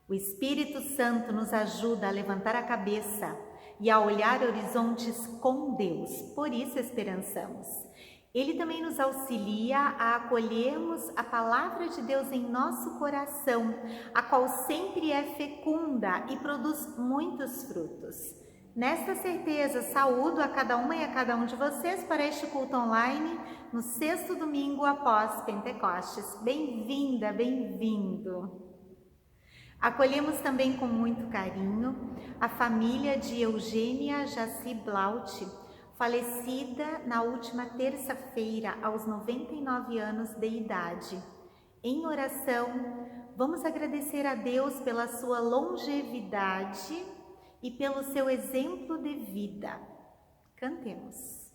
O Espírito Santo nos ajuda a levantar a cabeça e a olhar horizontes com Deus, por isso esperançamos. Ele também nos auxilia a acolhermos a palavra de Deus em nosso coração, a qual sempre é fecunda e produz muitos frutos. Nesta certeza, saúdo a cada uma e a cada um de vocês para este culto online, no 6º domingo após Pentecostes. Bem-vinda, bem-vindo! Acolhemos também com muito carinho a família de Eugênia Jaci Blaut, falecida na última terça-feira, aos 99 anos de idade. Em oração, vamos agradecer a Deus pela sua longevidade e pelo seu exemplo de vida. Cantemos.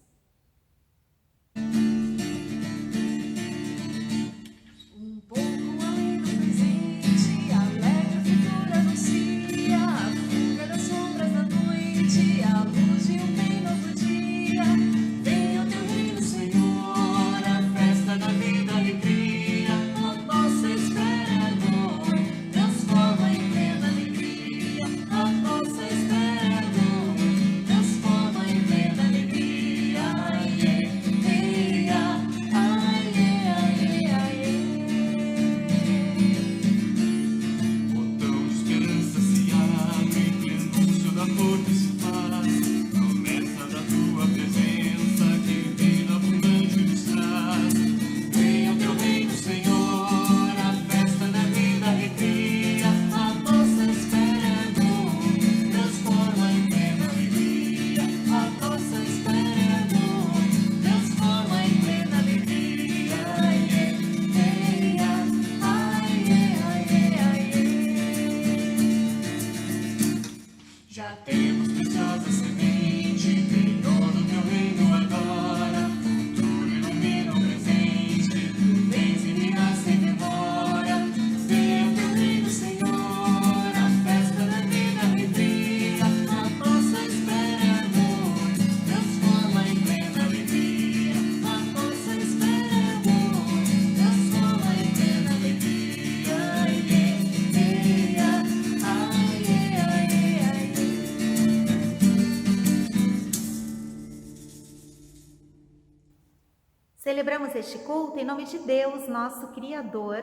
Celebramos este culto em nome de Deus, nosso Criador,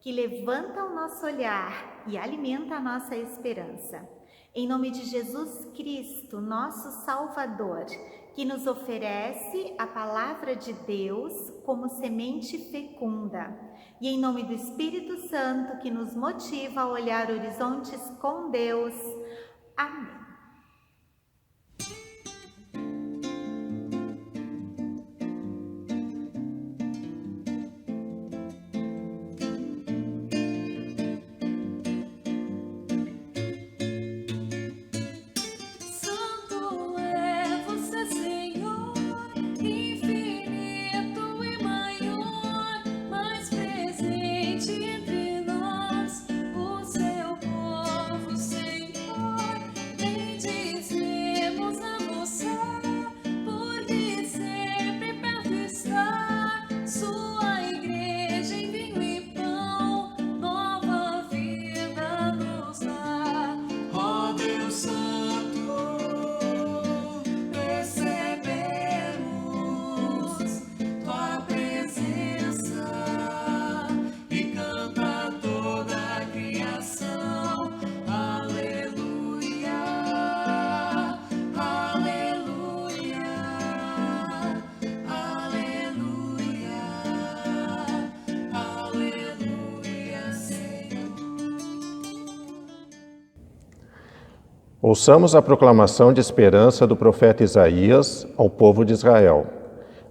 que levanta o nosso olhar e alimenta a nossa esperança. Em nome de Jesus Cristo, nosso Salvador, que nos oferece a palavra de Deus como semente fecunda. E em nome do Espírito Santo, que nos motiva a olhar horizontes com Deus. Amém. Ouçamos a proclamação de esperança do profeta Isaías ao povo de Israel.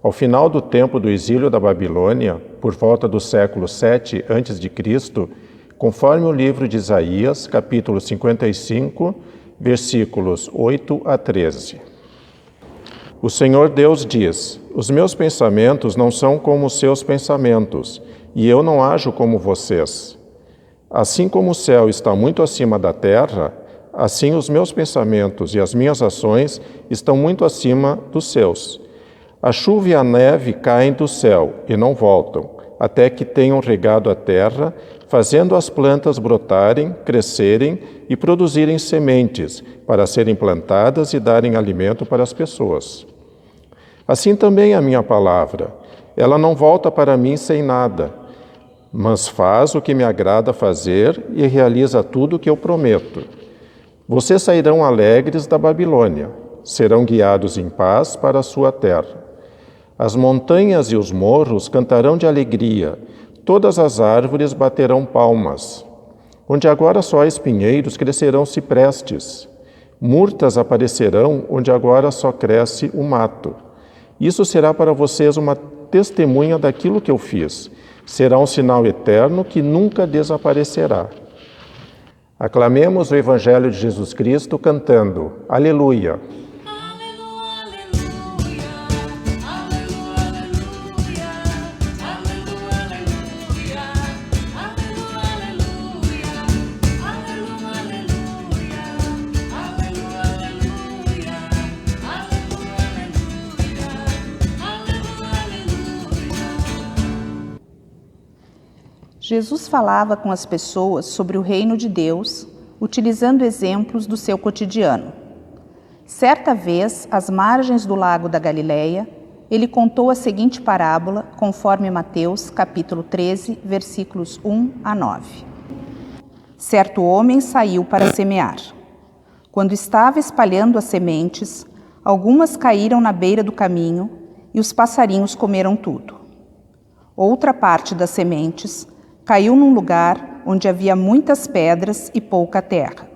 Ao final do tempo do exílio da Babilônia, por volta do século 7 a.C., conforme o livro de Isaías, capítulo 55, versículos 8 a 13. O Senhor Deus diz: os meus pensamentos não são como os seus pensamentos, e eu não ajo como vocês. Assim como o céu está muito acima da terra, assim os meus pensamentos e as minhas ações estão muito acima dos seus. A chuva e a neve caem do céu e não voltam, até que tenham regado a terra, fazendo as plantas brotarem, crescerem e produzirem sementes, para serem plantadas e darem alimento para as pessoas. Assim também a minha palavra, ela não volta para mim sem nada, mas faz o que me agrada fazer e realiza tudo o que eu prometo. Vocês sairão alegres da Babilônia, serão guiados em paz para a sua terra. As montanhas e os morros cantarão de alegria, todas as árvores baterão palmas. Onde agora só há espinheiros, crescerão ciprestes. Murtas aparecerão onde agora só cresce o mato. Isso será para vocês uma testemunha daquilo que eu fiz. Será um sinal eterno que nunca desaparecerá. Aclamemos o Evangelho de Jesus Cristo cantando Aleluia! Jesus falava com as pessoas sobre o reino de Deus, utilizando exemplos do seu cotidiano. Certa vez, às margens do lago da Galileia, ele contou a seguinte parábola, conforme Mateus, capítulo 13, versículos 1 a 9. Certo homem saiu para semear. Quando estava espalhando as sementes, algumas caíram na beira do caminho e os passarinhos comeram tudo. Outra parte das sementes caiu num lugar onde havia muitas pedras e pouca terra.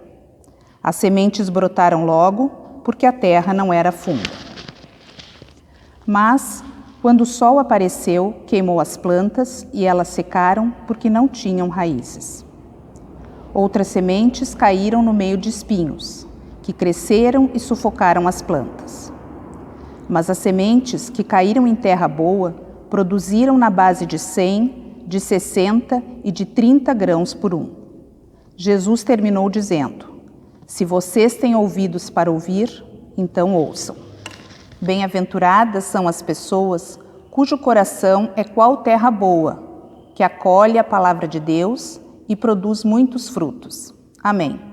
As sementes brotaram logo, porque a terra não era funda. Mas, quando o sol apareceu, queimou as plantas e elas secaram porque não tinham raízes. Outras sementes caíram no meio de espinhos, que cresceram e sufocaram as plantas. Mas as sementes que caíram em terra boa produziram na base de 100, de 60 e de 30 grãos por um. Jesus terminou dizendo: se vocês têm ouvidos para ouvir, então ouçam. Bem-aventuradas são as pessoas cujo coração é qual terra boa, que acolhe a palavra de Deus e produz muitos frutos. Amém.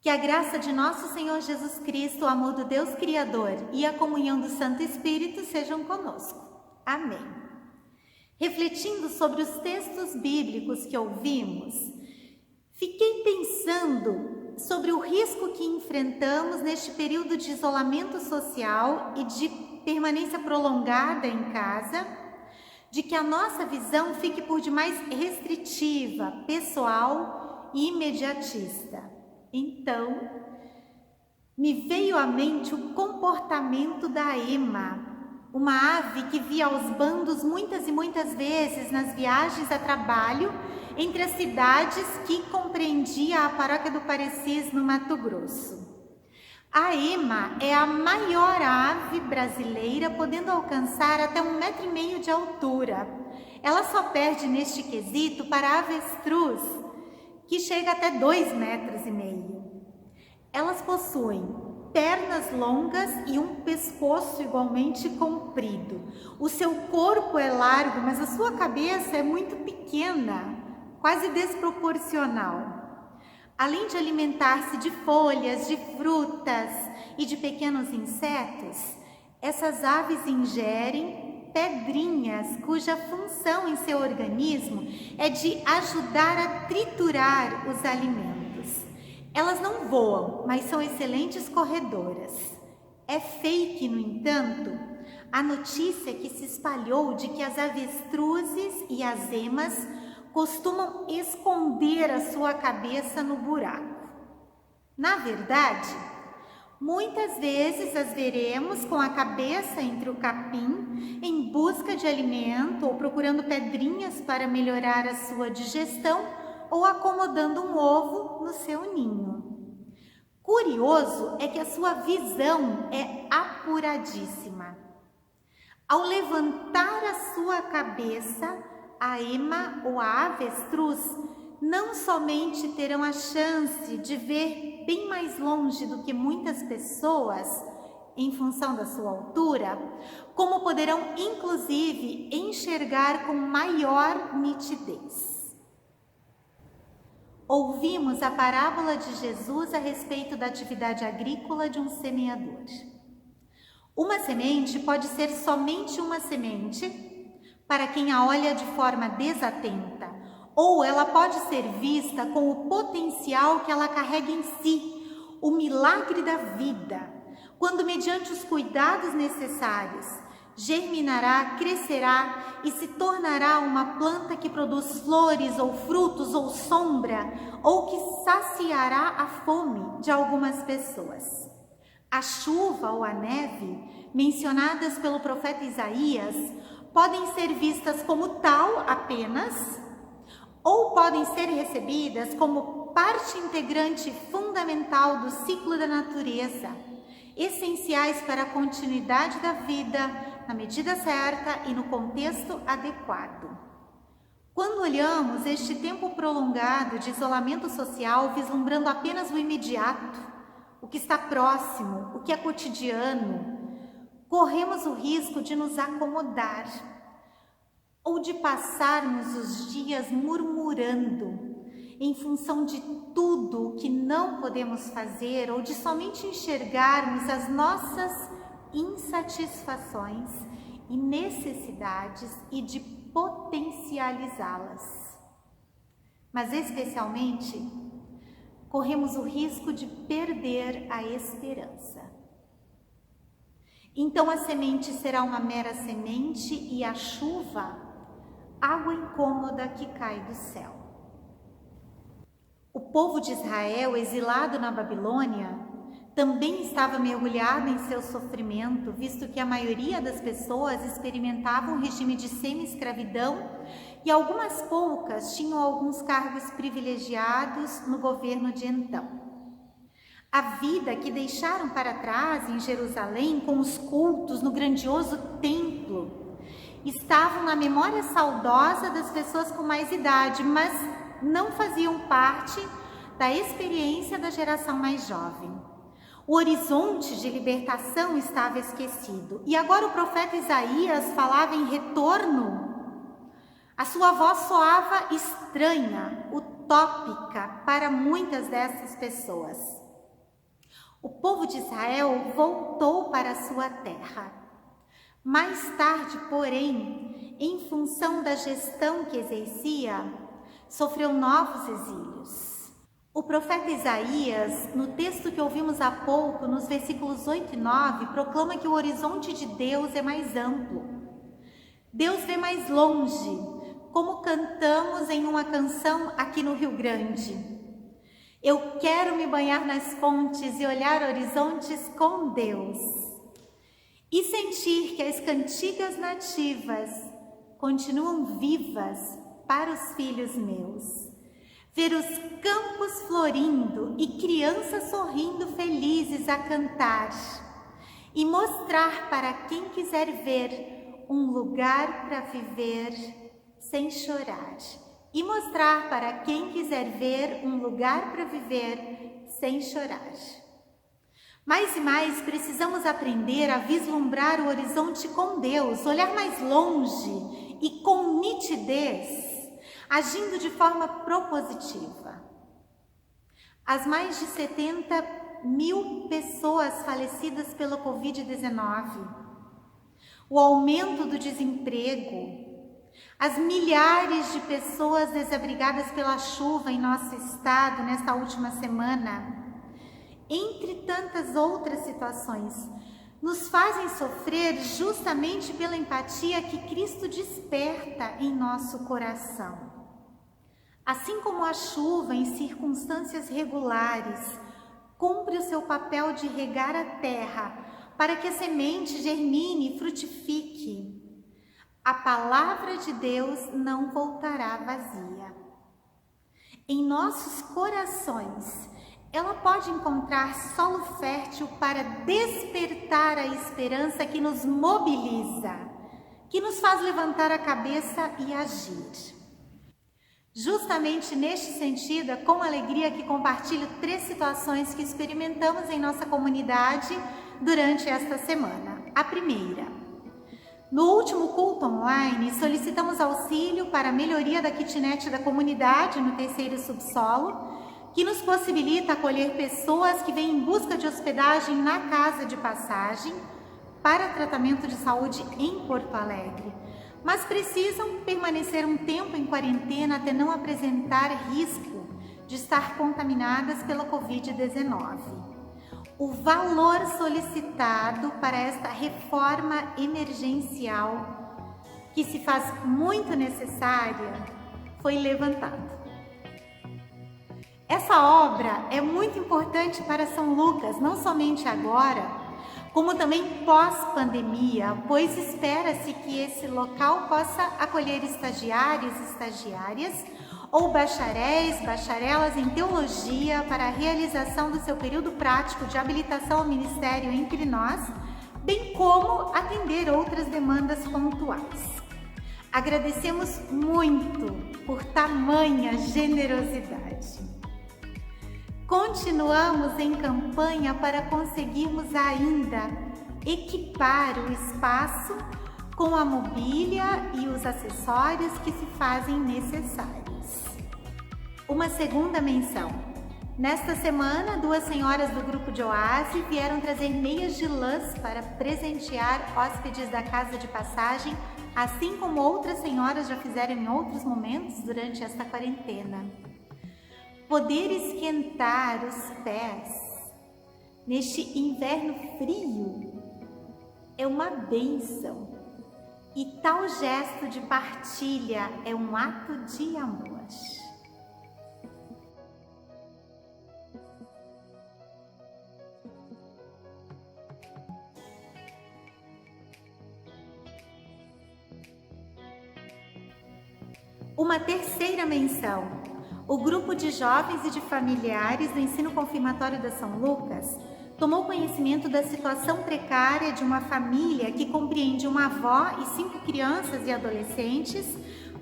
Que a graça de nosso Senhor Jesus Cristo, o amor do Deus Criador e a comunhão do Santo Espírito sejam conosco. Amém. Refletindo sobre os textos bíblicos que ouvimos, fiquei pensando sobre o risco que enfrentamos neste período de isolamento social e de permanência prolongada em casa, de que a nossa visão fique por demais restritiva, pessoal e imediatista. Então, me veio à mente o comportamento da ema, uma ave que via aos bandos muitas e muitas vezes nas viagens a trabalho entre as cidades que compreendia a paróquia do Parecis, no Mato Grosso. A ema é a maior ave brasileira, podendo alcançar até 1,5 metro de altura. Ela só perde neste quesito para a avestruz, que chega até 2,5 metros. Elas possuem pernas longas e um pescoço igualmente comprido. O seu corpo é largo, mas a sua cabeça é muito pequena, quase desproporcional. Além de alimentar-se de folhas, de frutas e de pequenos insetos, essas aves ingerem pedrinhas cuja função em seu organismo é de ajudar a triturar os alimentos. Elas não voam, mas são excelentes corredoras. É fake, no entanto, a notícia que se espalhou de que as avestruzes e as emas costumam esconder a sua cabeça no buraco. Na verdade, muitas vezes as veremos com a cabeça entre o capim, em busca de alimento ou procurando pedrinhas para melhorar a sua digestão ou acomodando um ovo no seu ninho. Curioso é que a sua visão é apuradíssima. Ao levantar a sua cabeça, a ema ou a avestruz não somente terão a chance de ver bem mais longe do que muitas pessoas, em função da sua altura, como poderão inclusive enxergar com maior nitidez. Ouvimos a parábola de Jesus a respeito da atividade agrícola de um semeador. Uma semente pode ser somente uma semente para quem a olha de forma desatenta, ou ela pode ser vista com o potencial que ela carrega em si, o milagre da vida, quando mediante os cuidados necessários, germinará, crescerá e se tornará uma planta que produz flores ou frutos ou sombra, ou que saciará a fome de algumas pessoas. A chuva ou a neve, mencionadas pelo profeta Isaías, podem ser vistas como tal apenas, ou podem ser recebidas como parte integrante fundamental do ciclo da natureza, essenciais para a continuidade da vida, na medida certa e no contexto adequado. Quando olhamos este tempo prolongado de isolamento social, vislumbrando apenas o imediato, o que está próximo, o que é cotidiano, corremos o risco de nos acomodar ou de passarmos os dias murmurando em função de tudo o que não podemos fazer ou de somente enxergarmos as nossas insatisfações e necessidades e de potencializá-las. Mas especialmente, corremos o risco de perder a esperança. Então a semente será uma mera semente e a chuva, água incômoda que cai do céu. O povo de Israel, exilado na Babilônia, também estava mergulhado em seu sofrimento, visto que a maioria das pessoas experimentavam um regime de semi-escravidão e algumas poucas tinham alguns cargos privilegiados no governo de então. A vida que deixaram para trás em Jerusalém, com os cultos no grandioso templo, estavam na memória saudosa das pessoas com mais idade, mas não faziam parte da experiência da geração mais jovem. O horizonte de libertação estava esquecido. E agora o profeta Isaías falava em retorno. A sua voz soava estranha, utópica para muitas dessas pessoas. O povo de Israel voltou para a sua terra. Mais tarde, porém, em função da gestão que exercia, sofreu novos exílios. O profeta Isaías, no texto que ouvimos há pouco, nos versículos 8 e 9, proclama que o horizonte de Deus é mais amplo. Deus vê mais longe, como cantamos em uma canção aqui no Rio Grande. Eu quero me banhar nas fontes e olhar horizontes com Deus. E sentir que as cantigas nativas continuam vivas para os filhos meus. Ver os campos florindo e crianças sorrindo felizes a cantar. E mostrar para quem quiser ver um lugar para viver sem chorar. E mostrar para quem quiser ver um lugar para viver sem chorar. Mais e mais precisamos aprender a vislumbrar o horizonte com Deus, olhar mais longe e com nitidez, agindo de forma propositiva. As mais de 70 mil pessoas falecidas pelo Covid-19, o aumento do desemprego, as milhares de pessoas desabrigadas pela chuva em nosso estado nesta última semana, entre tantas outras situações, nos fazem sofrer justamente pela empatia que Cristo desperta em nosso coração. Assim como a chuva em circunstâncias regulares cumpre o seu papel de regar a terra para que a semente germine e frutifique, a palavra de Deus não voltará vazia. Em nossos corações, ela pode encontrar solo fértil para despertar a esperança que nos mobiliza, que nos faz levantar a cabeça e agir. Justamente neste sentido, é com alegria que compartilho 3 situações que experimentamos em nossa comunidade durante esta semana. A primeira: no último culto online, solicitamos auxílio para a melhoria da kitnet da comunidade no 3º subsolo, que nos possibilita acolher pessoas que vêm em busca de hospedagem na casa de passagem para tratamento de saúde em Porto Alegre, mas precisam permanecer um tempo em quarentena até não apresentar risco de estar contaminadas pela Covid-19. O valor solicitado para esta reforma emergencial, que se faz muito necessária, foi levantado. Essa obra é muito importante para São Lucas, não somente agora, como também pós-pandemia, pois espera-se que esse local possa acolher estagiários e estagiárias ou bacharéis, bacharelas em teologia para a realização do seu período prático de habilitação ao ministério entre nós, bem como atender outras demandas pontuais. Agradecemos muito por tamanha generosidade. Continuamos em campanha para conseguirmos ainda equipar o espaço com a mobília e os acessórios que se fazem necessários. Uma segunda menção. Nesta semana, 2 senhoras do grupo de Oase vieram trazer meias de lãs para presentear hóspedes da casa de passagem, assim como outras senhoras já fizeram em outros momentos durante esta quarentena. Poder esquentar os pés neste inverno frio é uma bênção, e tal gesto de partilha é um ato de amor. Uma terceira menção. O grupo de jovens e de familiares do ensino confirmatório da São Lucas tomou conhecimento da situação precária de uma família que compreende uma avó e 5 crianças e adolescentes,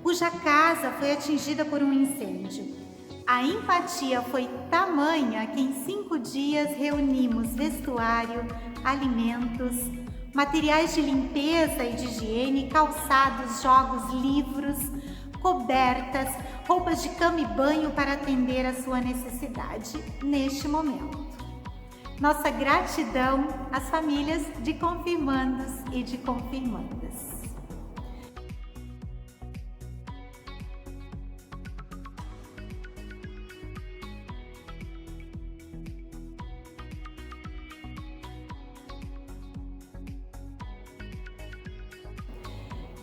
cuja casa foi atingida por um incêndio. A empatia foi tamanha que em 5 dias reunimos vestuário, alimentos, materiais de limpeza e de higiene, calçados, jogos, livros, cobertas, roupas de cama e banho para atender a sua necessidade neste momento. Nossa gratidão às famílias de confirmandos e de confirmandas.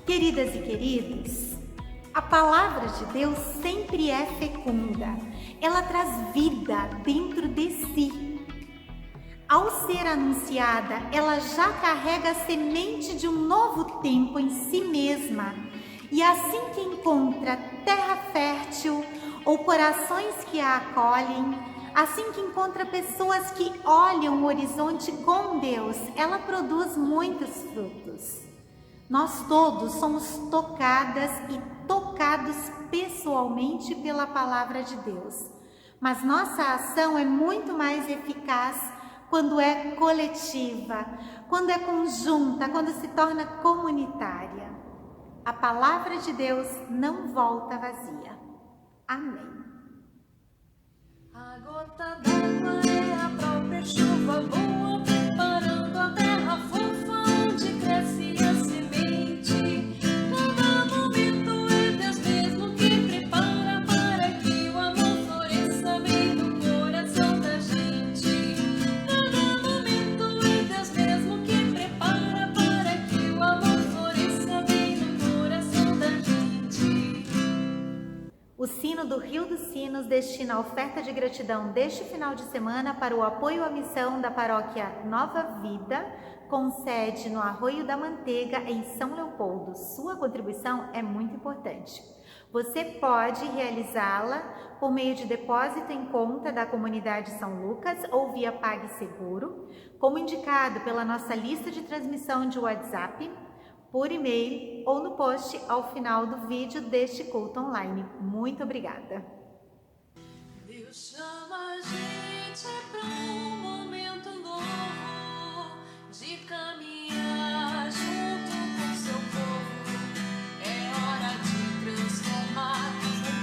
Queridas e queridos, a palavra de Deus sempre é fecunda, ela traz vida dentro de si. Ao ser anunciada, ela já carrega a semente de um novo tempo em si mesma, e assim que encontra terra fértil ou corações que a acolhem, assim que encontra pessoas que olham o horizonte com Deus, ela produz muitos frutos. Nós todos somos tocadas e tocados pessoalmente pela palavra de Deus, mas nossa ação é muito mais eficaz quando é coletiva, quando é conjunta, quando se torna comunitária. A palavra de Deus não volta vazia. Amém. A gota d'água é a própria chuva boa, preparando a terra fofa onde cresce a semente. Cada momento é Deus mesmo que prepara para que o amor floresça bem no coração da gente. Cada momento é Deus mesmo que prepara para que o amor floresça bem no coração da gente. O sino do Rio nos destina a oferta de gratidão deste final de semana para o apoio à missão da paróquia Nova Vida, com sede no Arroio da Manteiga, em São Leopoldo. Sua contribuição é muito importante. Você pode realizá-la por meio de depósito em conta da comunidade São Lucas ou via PagSeguro, como indicado pela nossa lista de transmissão de WhatsApp, por e-mail ou no post ao final do vídeo deste culto online. Muito obrigada! Deus chama a gente pra um momento novo de caminhar junto com seu povo. É hora de transformar o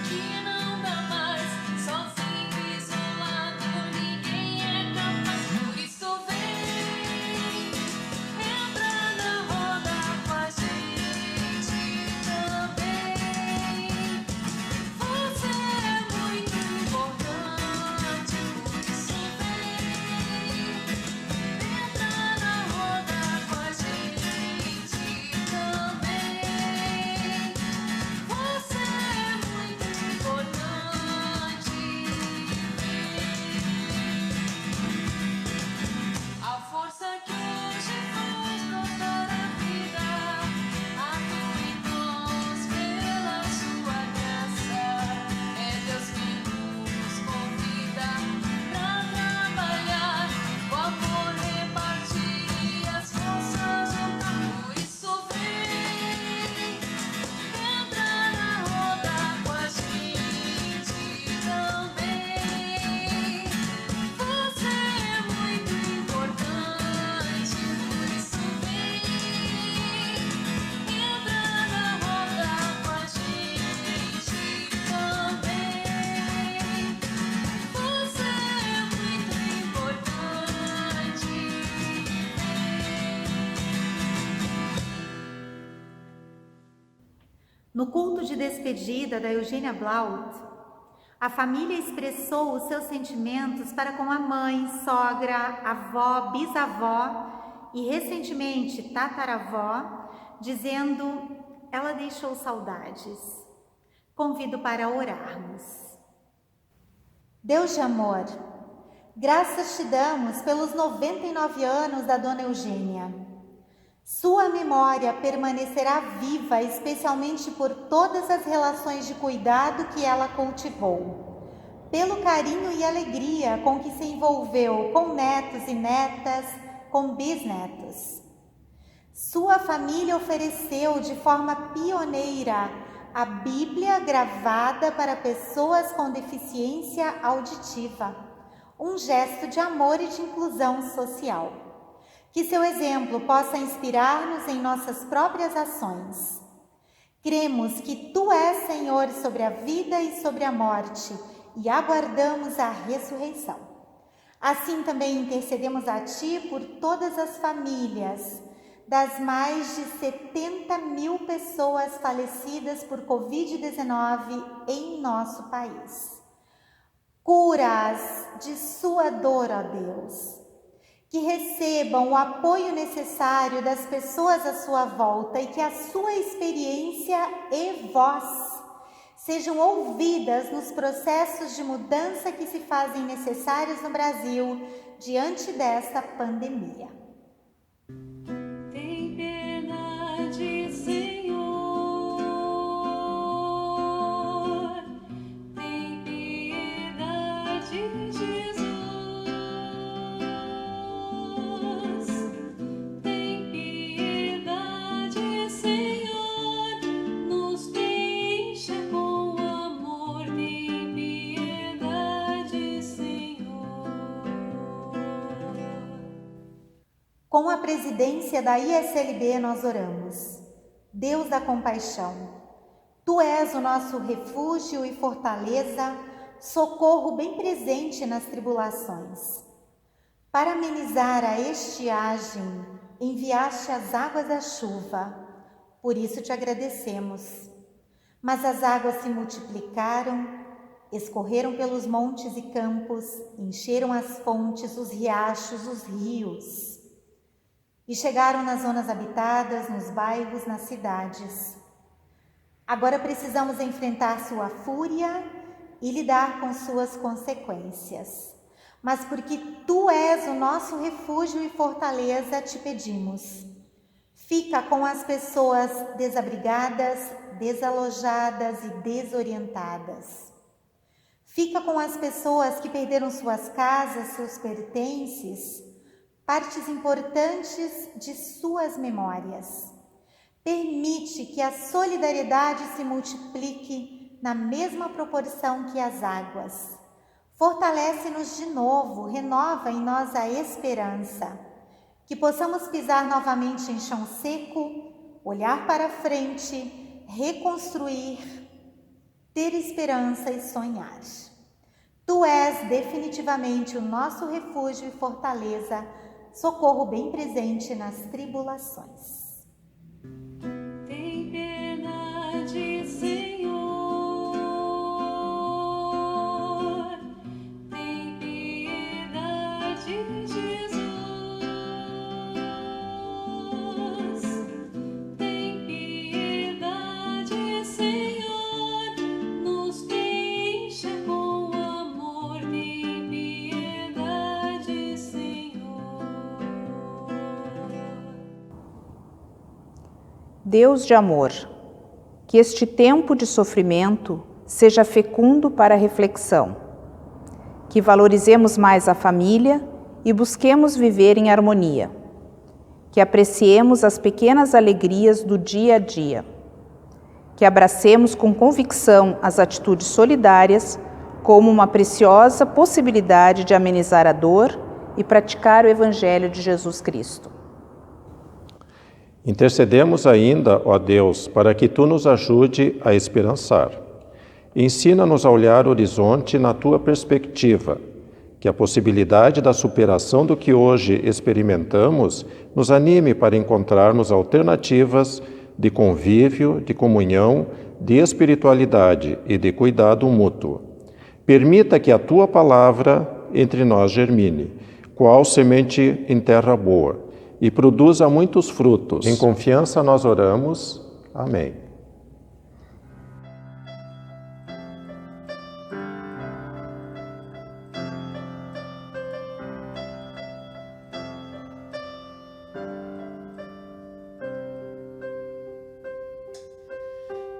que não dá mais. Sozinho, isolado, ninguém é capaz. Por isso vem, entra na roda com a gente também. Você é muito importante, por isso vem, entra na roda com a gente também. Você é muito importante, a força que hoje faz brotar a vida, atua em nós pela sua graça. É Deus que nos convida pra trabalhar, o amor repartir e as forças juntar. Por isso vem, entra na roda com a gente também. Você é muito importante, por isso vem, entra na roda com a gente também. Você é muito importante. No culto de despedida da Eugênia Blaut, a família expressou os seus sentimentos para com a mãe, sogra, avó, bisavó e recentemente tataravó, dizendo: ela deixou saudades. Convido para orarmos. Deus de amor, graças te damos pelos 99 anos da Dona Eugênia. Sua memória permanecerá viva, especialmente por todas as relações de cuidado que ela cultivou, pelo carinho e alegria com que se envolveu com netos e netas, com bisnetos. Sua família ofereceu de forma pioneira a Bíblia gravada para pessoas com deficiência auditiva, um gesto de amor e de inclusão social. Que seu exemplo possa inspirar-nos em nossas próprias ações. Cremos que Tu és Senhor sobre a vida e sobre a morte e aguardamos a ressurreição. Assim também intercedemos a Ti por todas as famílias das mais de 70 mil pessoas falecidas por Covid-19 em nosso país. Cura-as de sua dor, ó Deus. Que recebam o apoio necessário das pessoas à sua volta e que a sua experiência e voz sejam ouvidas nos processos de mudança que se fazem necessários no Brasil diante desta pandemia. Tem piedade, Senhor. Tem piedade, Jesus. Tem piedade, Senhor. Nos deixa com amor. Tem piedade, Senhor. Com a presidência da ISLB nós oramos. Deus da compaixão, Tu és o nosso refúgio e fortaleza, socorro bem presente nas tribulações. Para amenizar a estiagem, enviaste as águas da chuva, por isso te agradecemos. Mas as águas se multiplicaram, escorreram pelos montes e campos, encheram as fontes, os riachos, os rios. E chegaram nas zonas habitadas, nos bairros, nas cidades. Agora precisamos enfrentar sua fúria e lidar com suas consequências. Mas porque Tu és o nosso refúgio e fortaleza, te pedimos. Fica com as pessoas desabrigadas, desalojadas e desorientadas. Fica com as pessoas que perderam suas casas, seus pertences, partes importantes de suas memórias. Permite que a solidariedade se multiplique na mesma proporção que as águas. Fortalece-nos de novo, renova em nós a esperança. Que possamos pisar novamente em chão seco, olhar para frente, reconstruir, ter esperança e sonhar. Tu és definitivamente o nosso refúgio e fortaleza, socorro bem presente nas tribulações. Tem piedade, Senhor. Tem piedade, Jesus. Tem piedade, Senhor. Nos encha com amor. Tem piedade, Senhor. Deus de amor, que este tempo de sofrimento seja fecundo para a reflexão, que valorizemos mais a família e busquemos viver em harmonia, que apreciemos as pequenas alegrias do dia a dia, que abracemos com convicção as atitudes solidárias como uma preciosa possibilidade de amenizar a dor e praticar o Evangelho de Jesus Cristo. Intercedemos ainda, ó Deus, para que Tu nos ajude a esperançar. Ensina-nos a olhar o horizonte na Tua perspectiva, que a possibilidade da superação do que hoje experimentamos nos anime para encontrarmos alternativas de convívio, de comunhão, de espiritualidade e de cuidado mútuo. Permita que a Tua palavra entre nós germine, qual semente em terra boa, e produza muitos frutos. Em confiança nós oramos. Amém.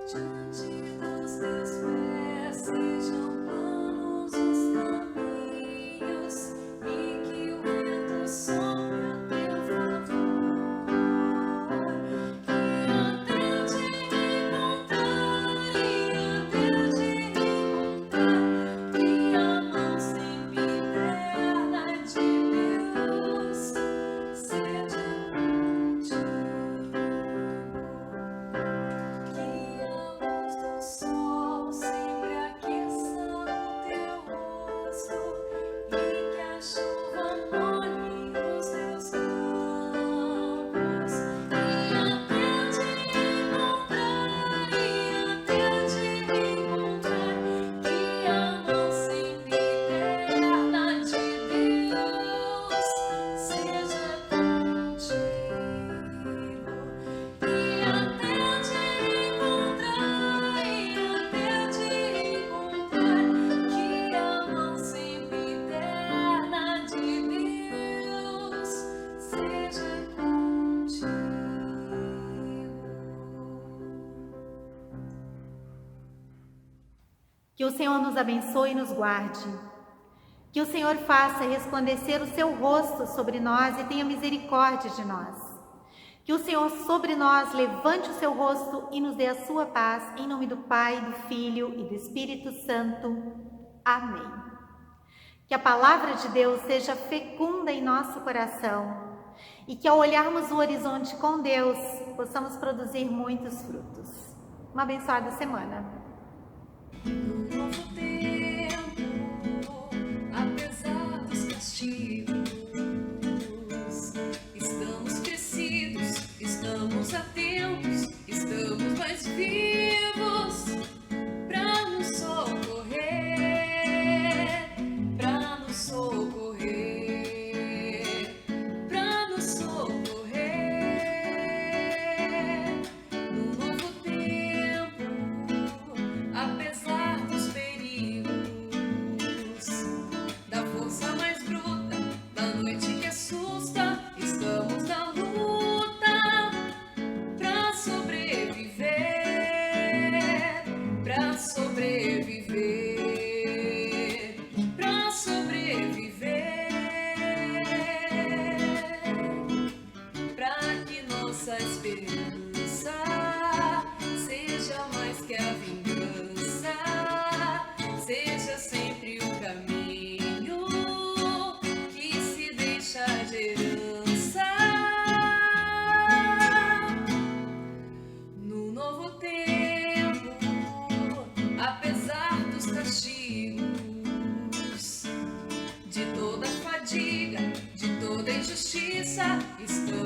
Diante dos teus pés sejam planos os caminhos e que o vento sopre a teu favor. E até te encontrar, que a mão sempre terna de Deus seja contigo. Que a luz do sol sempre aqueça o teu rosto e que a chuva molhe os teus campos. E até te encontrar, que a mão sempre terna de Deus seja contigo. E até te encontrar, que a mão sempre terna de Deus seja contigo. Que o Senhor nos abençoe e nos guarde. Que o Senhor faça resplandecer o seu rosto sobre nós e tenha misericórdia de nós. Que o Senhor sobre nós levante o seu rosto e nos dê a sua paz, em nome do Pai, do Filho e do Espírito Santo. Amém. Que a palavra de Deus seja fecunda em nosso coração e que ao olharmos o horizonte com Deus, possamos produzir muitos frutos. Uma abençoada semana. No novo tempo, apesar dos castigos, estamos crescidos, estamos atentos, estamos mais vivos pra nos socorrer, pra nos socorrer, pra nos socorrer. No novo tempo, apesar Cristo.